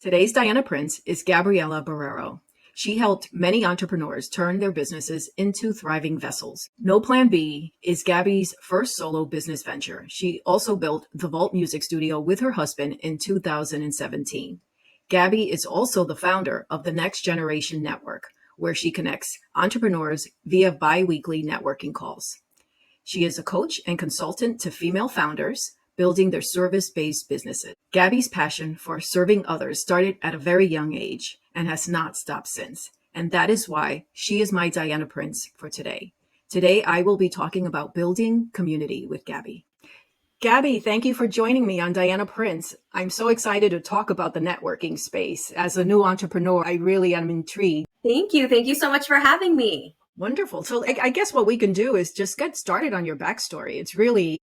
Today's Diana Prince is Gabriella Borerro. She helped many entrepreneurs turn their businesses into thriving vessels. No Plan B is Gabby's first solo business venture. She also built the Vault Music Studio with her husband in 2017. Gabby is also the founder of the Next Generation Network, where she connects entrepreneurs via bi-weekly networking calls. She is a coach and consultant to female founders building their service-based businesses. Gabby's passion for serving others started at a very young age and has not stopped since. And that is why she is my Diana Prince for today. Today, I will be talking about building community with Gabby. Gabby, thank you for joining me on Diana Prince. I'm so excited to talk about the networking space. As a new entrepreneur, I really am intrigued. Thank you. Thank you so much for having me. Wonderful. So I guess what we can do is just get started on your backstory. It's really,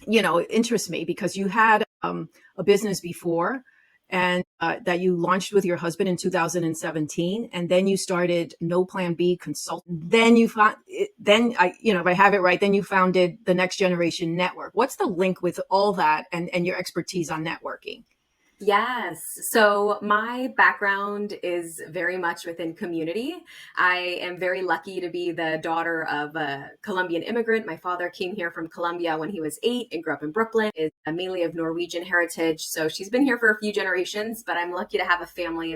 it interests me because you had a business before and that you launched with your husband in 2017. And then you started No Plan B Consultant. Then you found, if I have it right, then you founded the Next Generation Network. What's the link with all that and your expertise on networking? Yes. So my background is very much within community. I am very lucky to be the daughter of a Colombian immigrant. My father came here from Colombia when he was 8 and grew up in Brooklyn. Is mainly of Norwegian heritage. So she's been here for a few generations, but I'm lucky to have a family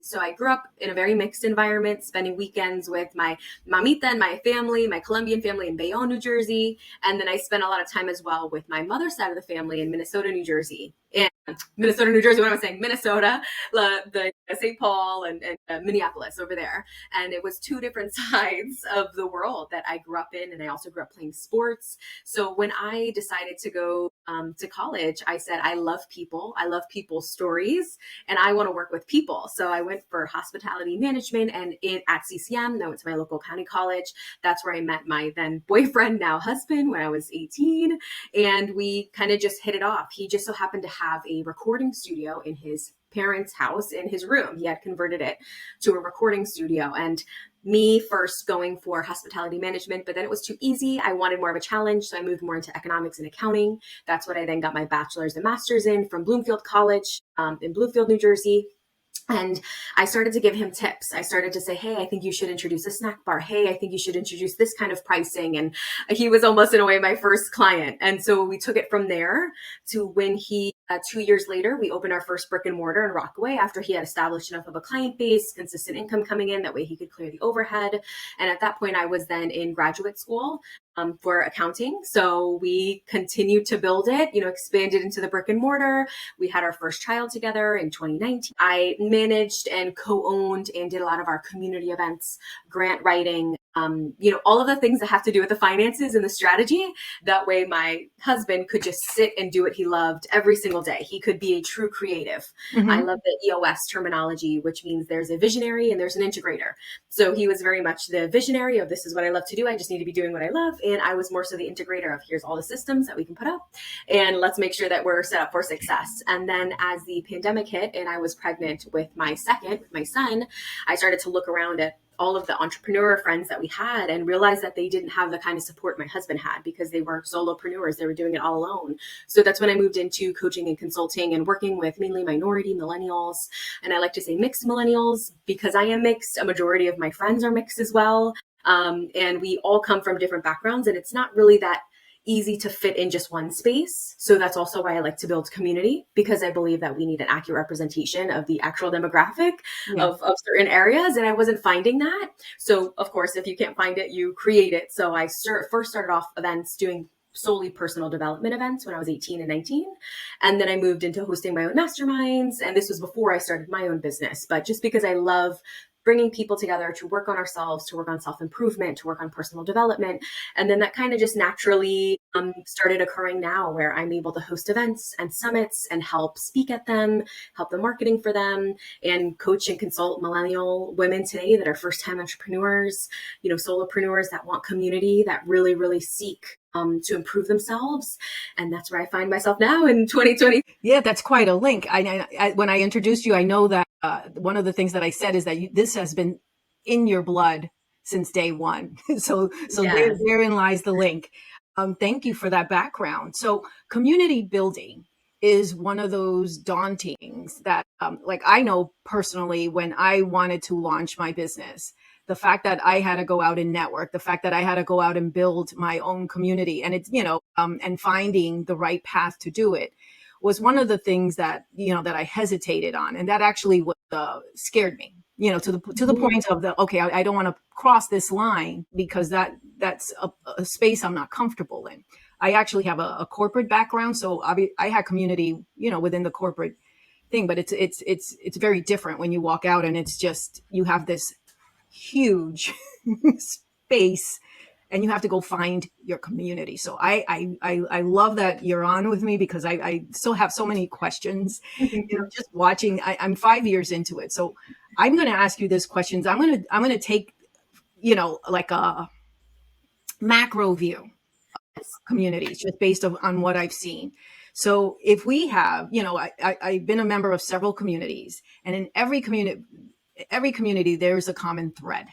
so I grew up in a very mixed environment, spending weekends with my mamita and my family, my Colombian family in Bayonne, New Jersey. And then I spent a lot of time as well with my mother's side of the family in Minnesota, New Jersey. And Minnesota, New Jersey, what am I saying? Minnesota, the St. Paul and Minneapolis over there. And it was two different sides of the world that I grew up in. And I also grew up playing sports. So when I decided to go to college, I said, I love people. I love people's stories and I want to work with people. So I went for hospitality management and at CCM, I went to my local county college. That's where I met my then boyfriend, now husband, when I was 18. And we kind of just hit it off. He just so happened to have a recording studio in his parents' house in his room. He had converted it to a recording studio. And me first going for hospitality management, but then it was too easy. I wanted more of a challenge. So I moved more into economics and accounting. That's what I then got my bachelor's and master's in from Bloomfield College in Bloomfield, New Jersey. And I started to give him tips. I started to say, hey, I think you should introduce a snack bar. Hey, I think you should introduce this kind of pricing. And he was almost in a way my first client. And so we took it from there to when 2 years later, we opened our first brick and mortar in Rockaway after he had established enough of a client base, consistent income coming in. That way he could clear the overhead. And at that point, I was then in graduate school for accounting. So we continued to build it, expanded into the brick and mortar. We had our first child together in 2019. I managed and co-owned and did a lot of our community events, grant writing, all of the things that have to do with the finances and the strategy. That way my husband could just sit and do what he loved every single day. He could be a true creative. Mm-hmm. I love the EOS terminology, which means there's a visionary and there's an integrator. So he was very much the visionary of this is what I love to do. I just need to be doing what I love. And I was more so the integrator of here's all the systems that we can put up and let's make sure that we're set up for success. And then as the pandemic hit and I was pregnant with my son, I started to look around at all of the entrepreneur friends that we had and realized that they didn't have the kind of support my husband had because they were solopreneurs. They were doing it all alone. So that's when I moved into coaching and consulting and working with mainly minority millennials. And I like to say mixed millennials because I am mixed. A majority of my friends are mixed as well. And we all come from different backgrounds and it's not really that easy to fit in just one space. So that's also why I like to build community because I believe that we need an accurate representation of the actual demographic of certain areas. And I wasn't finding that. So of course, if you can't find it, you create it. So I first started off events doing solely personal development events when I was 18 and 19. And then I moved into hosting my own masterminds. And this was before I started my own business. But just because I love bringing people together to work on ourselves, to work on self-improvement, to work on personal development. And then that kind of just naturally started occurring now where I'm able to host events and summits and help speak at them, help the marketing for them, and coach and consult millennial women today that are first-time entrepreneurs, solopreneurs that want community, that really, really seek to improve themselves. And that's where I find myself now in 2020. Yeah, that's quite a link. When I introduced you, I know that one of the things that I said is that this has been in your blood since day one. So yes. Therein lies the link. Thank you for that background. So community building, is one of those daunting things that, like, I know personally when I wanted to launch my business, the fact that I had to go out and network, the fact that I had to go out and build my own community, and it's, and finding the right path to do it was one of the things that, that I hesitated on. And that actually scared me, to the Mhm. point of okay, I don't want to cross this line because that's a space I'm not comfortable in. I actually have a corporate background, so I had community, within the corporate thing, but it's very different when you walk out and it's just you have this huge space and you have to go find your community. So I love that you're on with me because I still have so many questions. Just watching, I'm 5 years into it, so I'm going to ask you this questions. I'm going to take like a macro view communities just based on what I've seen. So if we have, I've been a member of several communities, and in every community, there's a common thread.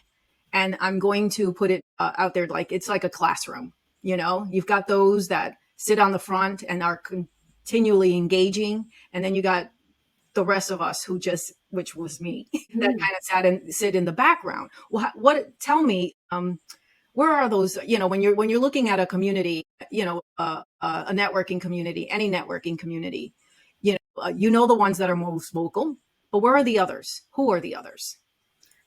And I'm going to put it out there like it's like a classroom. You've got those that sit on the front and are continually engaging, and then you got the rest of us which was me, that kind of sit in the background. Well, tell me, where are those, when you're looking at a community, a networking community, any networking community, the ones that are most vocal, but where are the others? Who are the others?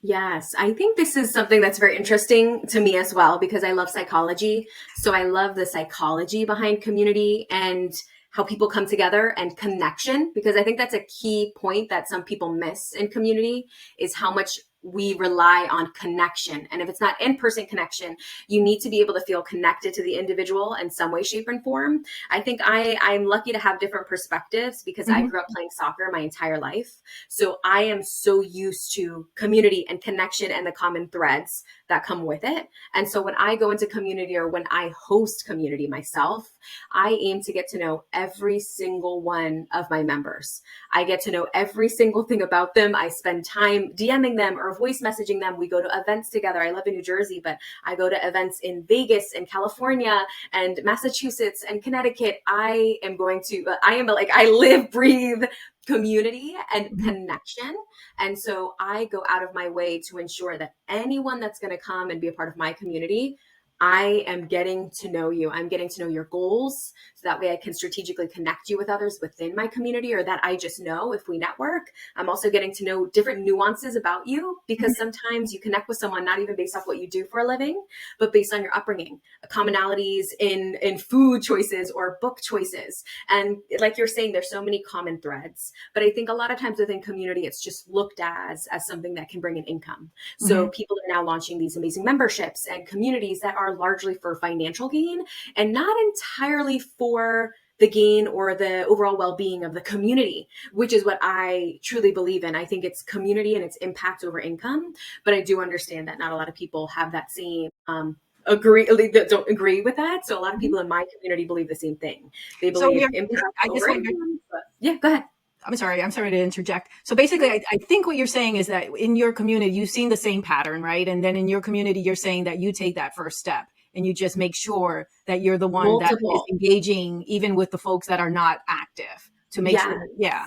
Yes, I think this is something that's very interesting to me as well because I love psychology. So I love the psychology behind community and how people come together and connection, because I think that's a key point that some people miss in community is how much we rely on connection. And if it's not in-person connection, you need to be able to feel connected to the individual in some way, shape, and form. I think I'm lucky to have different perspectives because I Mm-hmm. grew up playing soccer my entire life. So I am so used to community and connection and the common threads that come with it. And so when I go into community or when I host community myself, I aim to get to know every single one of my members. I get to know every single thing about them. I spend time DMing them or voice messaging them. We go to events together. I live in New Jersey, but I go to events in Vegas and California and Massachusetts and Connecticut. I live, breathe community and Mm-hmm. connection. And so I go out of my way to ensure that anyone that's going to come and be a part of my community, I am getting to know you. I'm getting to know your goals. So that way I can strategically connect you with others within my community or that I just know if we network. I'm also getting to know different nuances about you because sometimes you connect with someone not even based off what you do for a living, but based on your upbringing, commonalities in food choices or book choices. And like you're saying, there's so many common threads. But I think a lot of times within community, it's just looked as something that can bring an income. Mm-hmm. So people are now launching these amazing memberships and communities that are largely for financial gain and not entirely for the gain or the overall well-being of the community, which is what I truly believe in. I think it's community and its impact over income. But I do understand that not a lot of people have that same don't agree with that. So a lot of people in my community believe the same thing. They So believe impact I guess over what you're income. But yeah, go ahead. I'm sorry to interject. So basically, I think what you're saying is that in your community, you've seen the same pattern, right? And then in your community, you're saying that you take that first step and you just make sure that you're the one that is Multiple. engaging, even with the folks that are not active, to make sure Yes. that, yeah,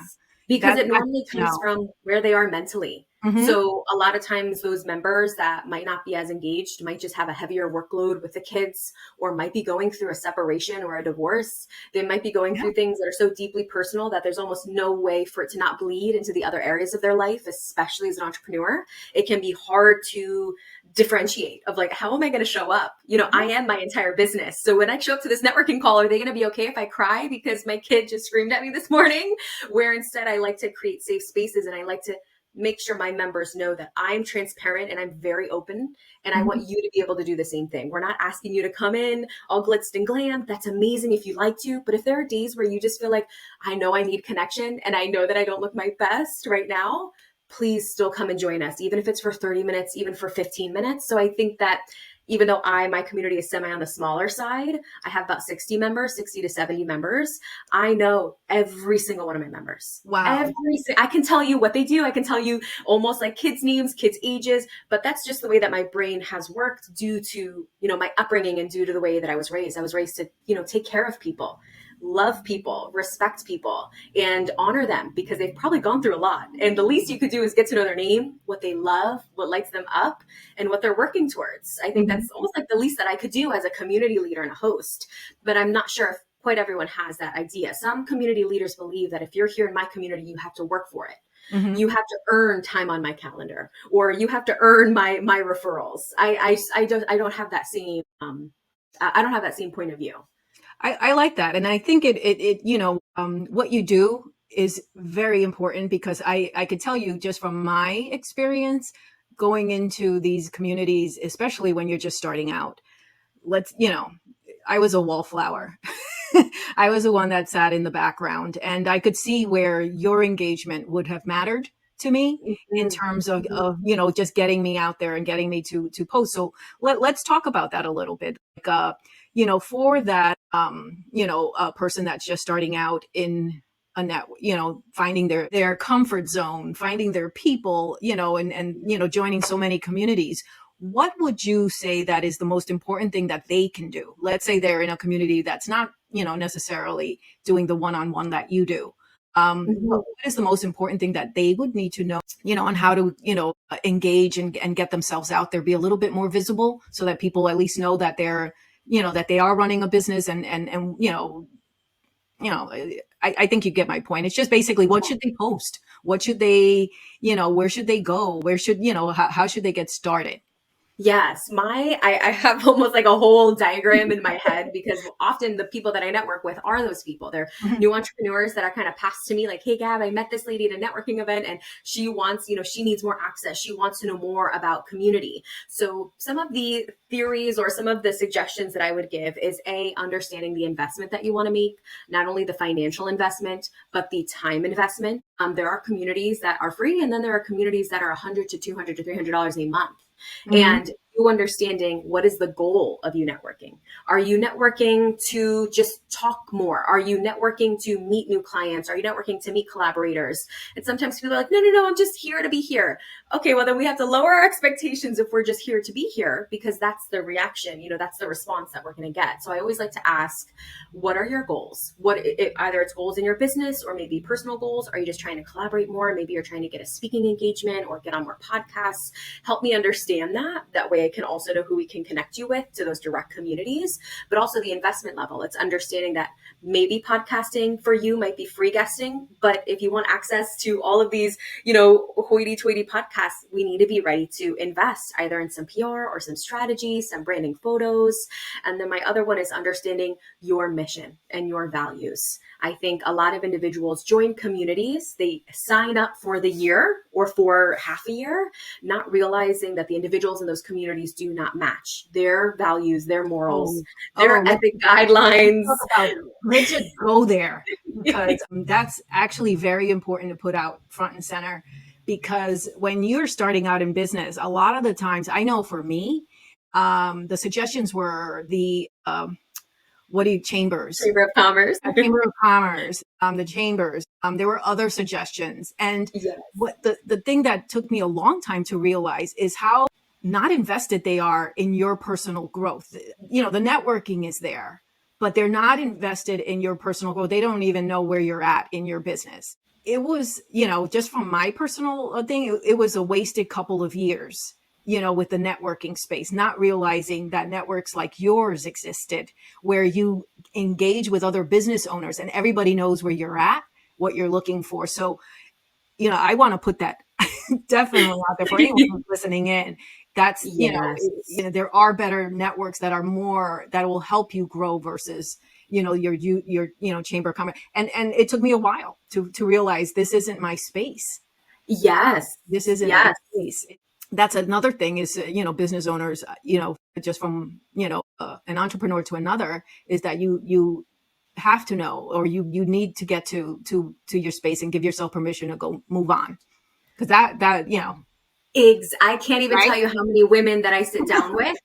Because it that's normally no. comes from where they are mentally. Mm-hmm. So a lot of times those members that might not be as engaged might just have a heavier workload with the kids or might be going through a separation or a divorce. They might be going Yeah. through things that are so deeply personal that there's almost no way for it to not bleed into the other areas of their life, especially as an entrepreneur. It can be hard to differentiate of like, how am I going to show up? I am my entire business. So when I show up to this networking call, are they going to be okay if I cry because my kid just screamed at me this morning? Where instead I like to create safe spaces and I like to make sure my members know that I'm transparent and I'm very open and I Mm-hmm. want you to be able to do the same thing. We're not asking you to come in all blitzed and glam. That's amazing if you like to, but if there are days where you just feel like I know I need connection and I know that I don't look my best right now, please still come and join us, even if it's for 30 minutes, even for 15 minutes. So I think that even though my community is semi on the smaller side, I have about 60 members, 60 to 70 members. I know every single one of my members. Wow. I can tell you what they do. I can tell you almost like kids' names, kids' ages, but that's just the way that my brain has worked due to, my upbringing and due to the way that I was raised. I was raised to, take care of people. love people, respect people, and honor them because they've probably gone through a lot. And the least you could do is get to know their name, what they love, what lights them up, and what they're working towards. I think Mhm. that's almost like the least that I could do as a community leader and a host. But I'm not sure if quite everyone has that idea. Some community leaders believe that if you're here in my community, you have to work for it. Mhm. You have to earn time on my calendar, or you have to earn my referrals. I don't have that same I don't have that same point of view. I like that. And I think what you do is very important because I could tell you just from my experience going into these communities, especially when you're just starting out, I was a wallflower. I was the one that sat in the background, and I could see where your engagement would have mattered to me in Mhm, terms of, mhm, just getting me out there and getting me to post. So let's talk about that a little bit. Like, for that, a person that's just starting out in a net, finding their comfort zone, finding their people, and joining so many communities. What would you say that is the most important thing that they can do? Let's say they're in a community that's not, necessarily doing the one-on-one that you do. What mhm. is the most important thing that they would need to know, on how to, engage and get themselves out there, be a little bit more visible so that people at least know that that they are running a business and I think you get my point. It's just basically what should they post? What should they, where should they go? Where should, how should they get started? Yes, I have almost like a whole diagram in my head because often the people that I network with are those people. They're Mhm. new entrepreneurs that are kind of passed to me like, hey, Gab, I met this lady at a networking event and she wants, she needs more access. She wants to know more about community. So some of the theories or some of the suggestions that I would give is understanding the investment that you want to make, not only the financial investment, but the time investment. There are communities that are free, and then there are communities that are 100 to 200 to $300 a month. Mhm. And you understanding what is the goal of you networking. Are you networking to just talk more? Are you networking to meet new clients? Are you networking to meet collaborators? And sometimes people are like, no, I'm just here to be here. Okay, well, then we have to lower our expectations if we're just here to be here, because that's the reaction, that's the response that we're going to get. So I always like to ask, what are your goals? Either it's goals in your business or maybe personal goals. Are you just trying to collaborate more? Maybe you're trying to get a speaking engagement or get on more podcasts. Help me understand that. That way I can also know who we can connect you with to those direct communities, but also the investment level. It's understanding that maybe podcasting for you might be free guesting, but if you want access to all of these, hoity-toity podcasts, we need to be ready to invest either in some PR or some strategy, some branding photos. And then my other one is understanding your mission and your values. I think a lot of individuals join communities, they sign up for the year or for half a year, not realizing that the individuals in those communities do not match their values, their morals, Oh, their let's ethic guidelines. talk about, let's just go there because that's actually very important to put out front and center. Because when you're starting out in business, a lot of the times, I know for me, the suggestions were the what do you chambers, Chamber of Commerce. Chamber of Commerce, the chambers. There were other suggestions, and Yes. what the thing that took me a long time to realize is how not invested they are in your personal growth. The networking is there, but they're not invested in your personal growth. They don't even know where you're at in your business. It was, just from my personal thing, it was a wasted couple of years, with the networking space, not realizing that networks like yours existed where you engage with other business owners and everybody knows where you're at, what you're looking for. So, I want to put that definitely out there for anyone who's listening in. That's, Yes. there are better networks that are more, that will help you grow versus, your chamber of commerce. And it took me a while to realize this isn't my space. Yes. This isn't my Yes. space. That's another thing is, business owners, just from, an entrepreneur to another is that you have to know, or you need to get to your space and give yourself permission to go move on. Cause that, I can't even right. tell you how many women that I sit down with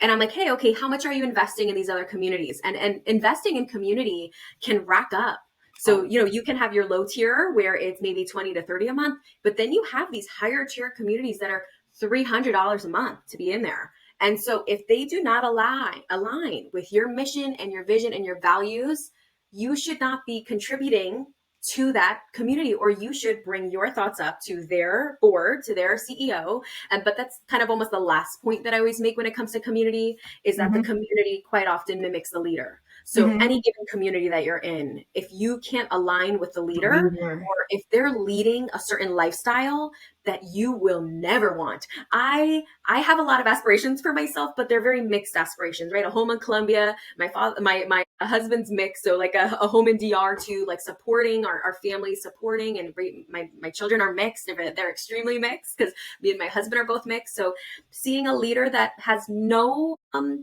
and I'm like, hey, okay, how much are you investing in these other communities? And investing in community can rack up. So, Oh, you can have your low tier where it's maybe 20 to 30 a month, but then you have these higher tier communities that are $300 a month to be in there. And so if they do not align with your mission and your vision and your values, you should not be contributing to that community, or you should bring your thoughts up to their board, to their CEO. And but that's kind of almost the last point that I always make when it comes to community, is that the Mm-hmm. community quite often mimics the leader. So Mm-hmm. any given community that you're in, if you can't align with the The leader, leader. or if they're leading a certain lifestyle that you will never want. I have a lot of aspirations for myself, but they're very mixed aspirations, right? A home in Colombia, my husband's mixed, so like a home in DR too, like supporting our family, supporting, and my children are mixed. They're extremely mixed because me and my husband are both mixed. So seeing a leader that has no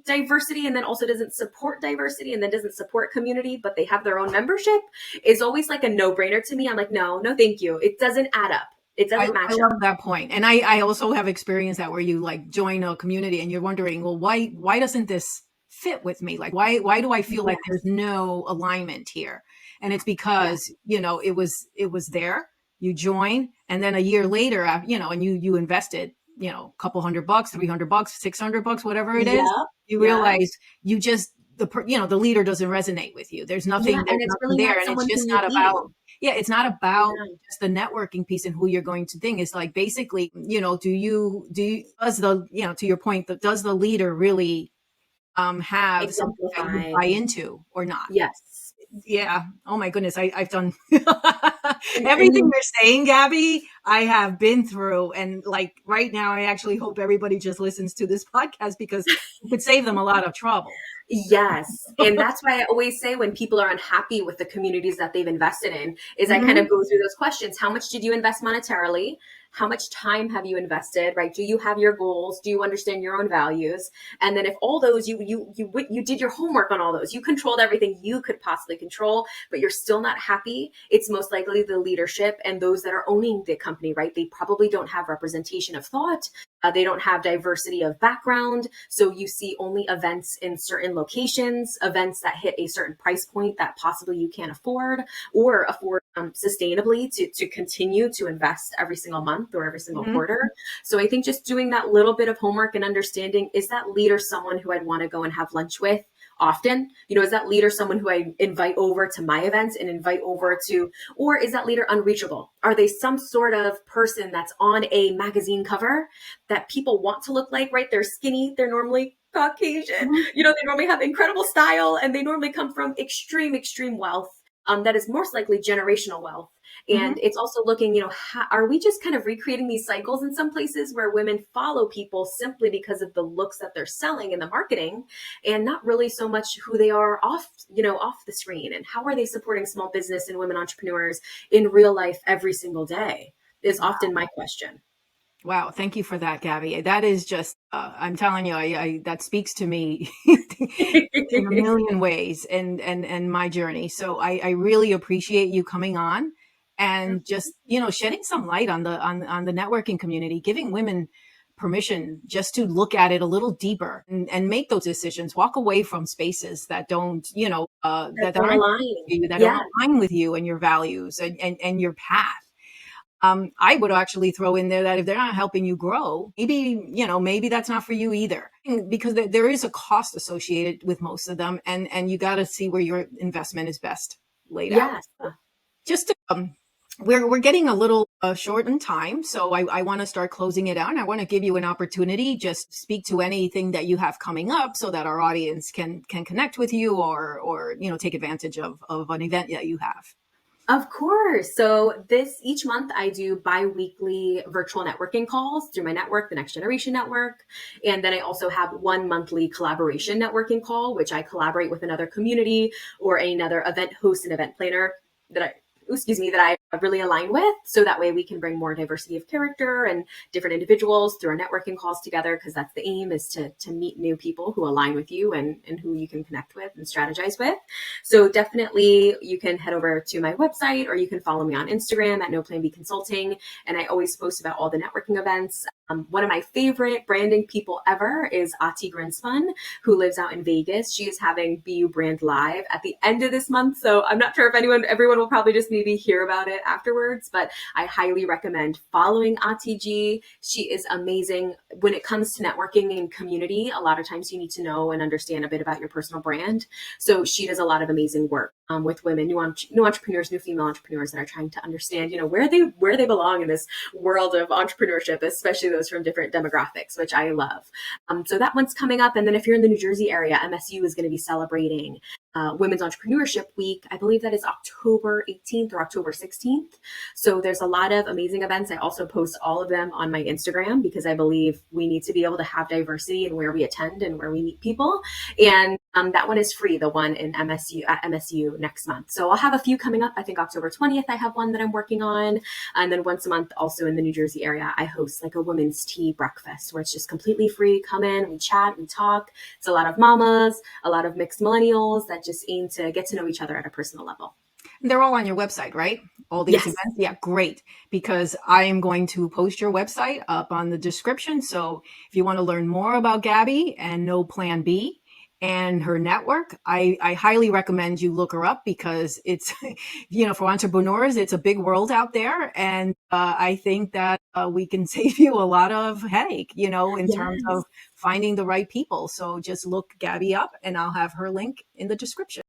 diversity, and then also doesn't support diversity, and then doesn't support community, but they have their own membership, is always like a no-brainer to me. I'm like, no, no, thank you. It doesn't add up. It doesn't I match up. love that point. And I also have experienced that where you like join a community and you're wondering, well, why doesn't this fit with me? Like, why do I feel like Yes, there's no alignment here? And it's yes, because, it was there, you join, and then a year later, and you invested, a couple $100, $300, $600, whatever it is, yep, you yep, realize you just, the leader doesn't resonate with you. yeah. There's And it's nothing really there. not And it's someone just who you not about, need. yeah, it's not about Yeah, just the networking piece and who you're going to think. It's like basically, does the, to your point, does the leader really have something that you exemplify. buy into or not? Yes. Yeah. Oh my goodness. I've done And everything you, you're saying, Gabby. I have been through, and like right now, I actually hope everybody just listens to this podcast because it could save them a lot of trouble. yes. And that's why I always say when people are unhappy with the communities that they've invested in, is I kind Hmm. of go through those questions. How much did you invest monetarily? How much time have you invested, right? Do you have your goals? Do you understand your own values? And then if all those, you did your homework on all those, you controlled everything you could possibly control, but you're still not happy, it's most likely the leadership and those that are owning the company, right? They probably don't have representation of thought. They don't have diversity of background. So you see only events in certain locations, events that hit a certain price point that possibly you can't afford, or afford sustainably to continue to invest every single month or every single Hmm. quarter. So I think just doing that little bit of homework and understanding, is that leader someone who I'd want to go and have lunch with often? Is that leader someone who I invite over to my events and invite over to, or is that leader unreachable? Are they some sort of person that's on a magazine cover that people want to look like, right? They're skinny, they're normally Caucasian, they normally have incredible style, and they normally come from extreme, extreme wealth. That is most likely generational wealth. Hmm. And it's also looking, are we just kind of recreating these cycles in some places where women follow people simply because of the looks that they're selling in the marketing, and not really so much who they are off the screen, and how are they supporting small business and women entrepreneurs in real life every single day, is often my question. Wow, thank you for that, Gabby. That is just, I'm telling you, that speaks to me in a million ways and my journey. So I really appreciate you coming on and just, shedding some light on the networking community, giving women permission just to look at it a little deeper and make those decisions, walk away from spaces that don't, That that don't aren't align. you, that don't Yeah. align with you and your values and your path. I would actually throw in there that if they're not helping you grow, maybe that's not for you either, because there is a cost associated with most of them, and you got to see where your investment is best laid out. Yes. Just to, we're getting a little short in time, so I want to start closing it out. And I want to give you an opportunity, just speak to anything that you have coming up, so that our audience can connect with you or take advantage of an event that you have. Of course. So this each month I do bi-weekly virtual networking calls through my network, the Next Generation Network. And then I also have one monthly collaboration networking call, which I collaborate with another community or another event host and event planner that I that I really align with. So that way we can bring more diversity of character and different individuals through our networking calls together, because that's the aim, is to meet new people who align with you and who you can connect with and strategize with. So definitely you can head over to my website, or you can follow me on Instagram at No Plan B Consulting. And I always post about all the networking events. One of my favorite branding people ever is Ati Grinspan, who lives out in Vegas. She is having BU Brand Live at the end of this month. So I'm not sure if everyone will probably just maybe hear about it afterwards, but I highly recommend following Ati G. She is amazing. When it comes to networking and community, a lot of times you need to know and understand a bit about your personal brand. So she does a lot of amazing work with women, new entrepreneurs, new female entrepreneurs that are trying to understand, where they belong in this world of entrepreneurship, especially those from different demographics, which I love. So that one's coming up. And then if you're in the New Jersey area, MSU is going to be celebrating Women's Entrepreneurship Week. I believe that is October 18th or October 16th. So there's a lot of amazing events. I also post all of them on my Instagram because I believe we need to be able to have diversity in where we attend and where we meet people. And that one is free, the one in MSU at MSU next month. So I'll have a few coming up. I think October 20th, I have one that I'm working on. And then once a month, also in the New Jersey area, I host like a women's tea breakfast where it's just completely free. Come in, we chat, we talk. It's a lot of mamas, a lot of mixed millennials that just aim to get to know each other at a personal level. They're all on your website, right? All these Yes. events? Yeah, great. Because I am going to post your website up on the description. So if you want to learn more about Gabby and know Plan B and her network, I highly recommend you look her up because it's, for entrepreneurs, it's a big world out there. And I think that we can save you a lot of headache, in terms Yes. of finding the right people. So just look Gabby up and I'll have her link in the description.